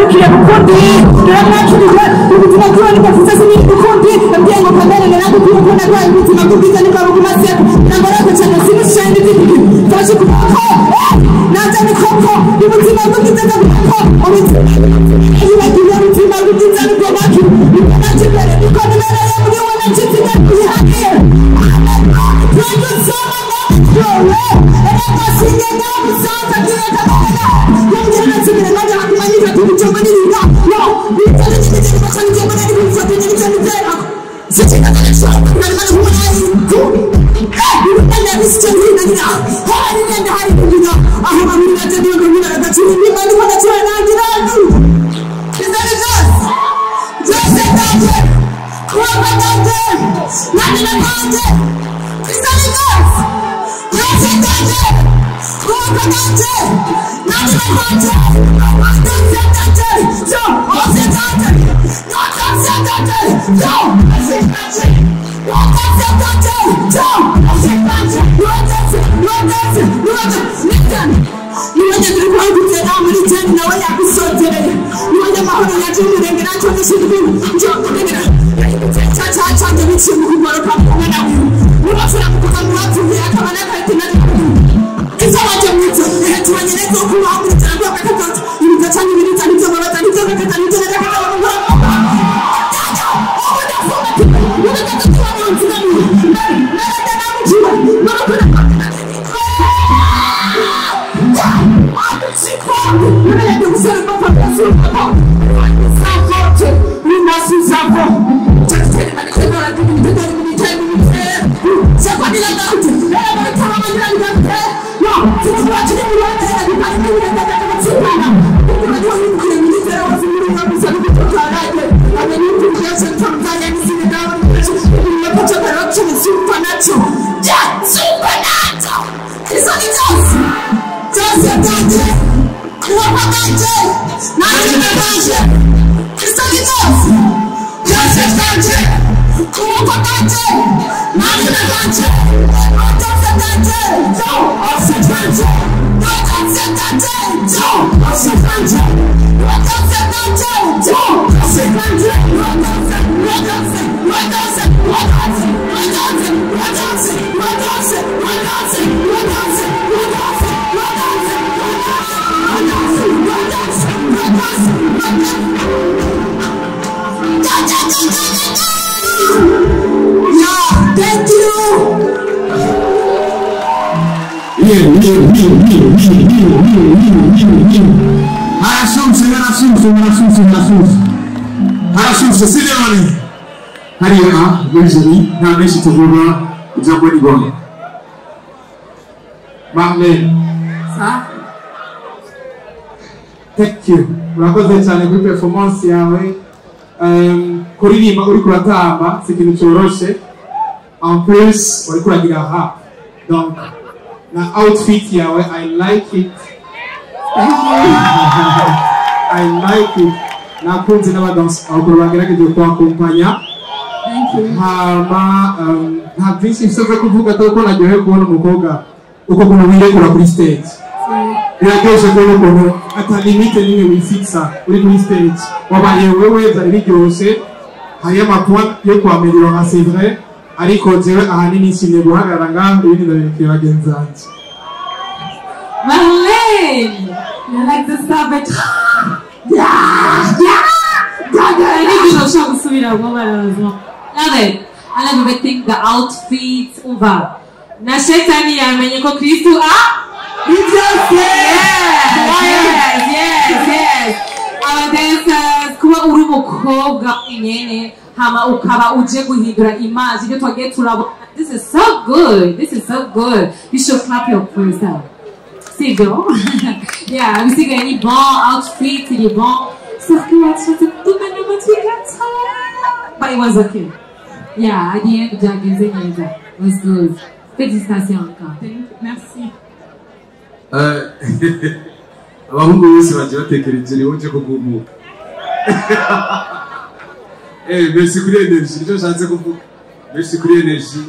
garukire bukundi turamwakirije ubuzima bwiwe nibafite sini bukundi abwiye ngo kamere nako kuko nagwaye ubuzima bwiza niko bugumaze nangorako cyane simushanye n'ibindi taje kuko naje nikoko ubuzima bwiza nako ubuzima ubuzima bwiza niko baki naje mbere niko nere muri wana chitika kuhaniye ndio sana ndio eka sinye na msaka kile kabana yongera tsibira naje hakumanyika tubichomaniringa no bitale chike bakani chomana ni kufuata ni tena sitina kana sana kana huwa tu ndio nisichangina nina hali nenda hali kujina ahama mimi natajua ndio ndio natachini mimi bado wanachua na jirani ndani just that kwa badante nani na badante kristali gas just that kwa badante nani na badante so osetante not osetante so osetante what osetante so osetante what listen niwaje tulikuwa kutenda muri tena na waya kusotere niwaje mahoro ya timu ndengera chote shikibu njoo ndengera cha ndio bichi mkubwa kwa mwana huyu unafura kutoka watu ya kama na tena kisa waje mtu tuanyenezo kwa hapo tutaambia kaka nitachani nitaniza mara taniza Siciliani. Hariya, Virginie, na meshi tuvura ijambo rigomba. Marlene. Sa? Thank you. Urakoze cyane kuri performance yawe. Kuririmba uri kuratamba si ikintu cyoroshe. En plus, uri kuragira rap. Donc, na outfit yawe, I like it. I like it. Nakunze n'abadansi abakuru bagerageje kubakompanya. Hama nta byinshi mfite kuvuga kuko naryohewe kubona umukobwa uko kuntu wirekura kuri stage. Biraryoshye kubona ukuntu ata limite nimwe wifixa uri kuri stage. Wabaye wewe byari biryoshye. Hari amakuru yo kwamerera nka c'est vrai ariko jewe ahanini nshimye guhagarara ngaho ibindi ndabirekeye bagenzi banjye. Marlene, you like the savage? Yeah. I need to show Subira malheureusement. Allez, allez, je vais take the outfit. On va. N'achète ami, amenye ko Kristo Yes. Our dancers, kuba uri umukobwa nyene, hama ukaba uje guhindura image ibyo twagiye turabona. This is so good. You should clap your yourself. C'est bon. Yeah, we see any bon outfit, il est bon. Sauf que la chose est tout de même but it was okay. Yeah, at the end, it was good. Félicitations encore. Merci. abahungu bose bagiye batekereje rero nje kugumuka. Merci kuri energy, nicyo nshatse kuvuga. Merci kuri energy,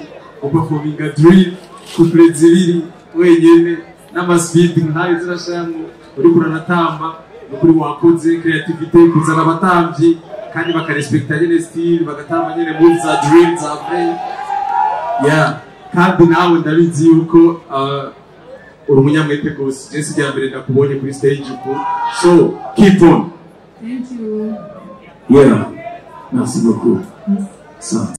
uperforminga drill, couple zibiri wenyene n'amaspeed ntayo zirashamo uri kuranatamba ukuri wakoze creativity kuzana abatambyi kandi bakarespekta nyene style bagatamba nyene muri za dreams za play yeah kandi nawe ndabizi yuko uri umunyamwete gose Jesse rya mbere ndakubonye kuri stage uko so keep on. Thank you. Yeah, merci beaucoup. Ça.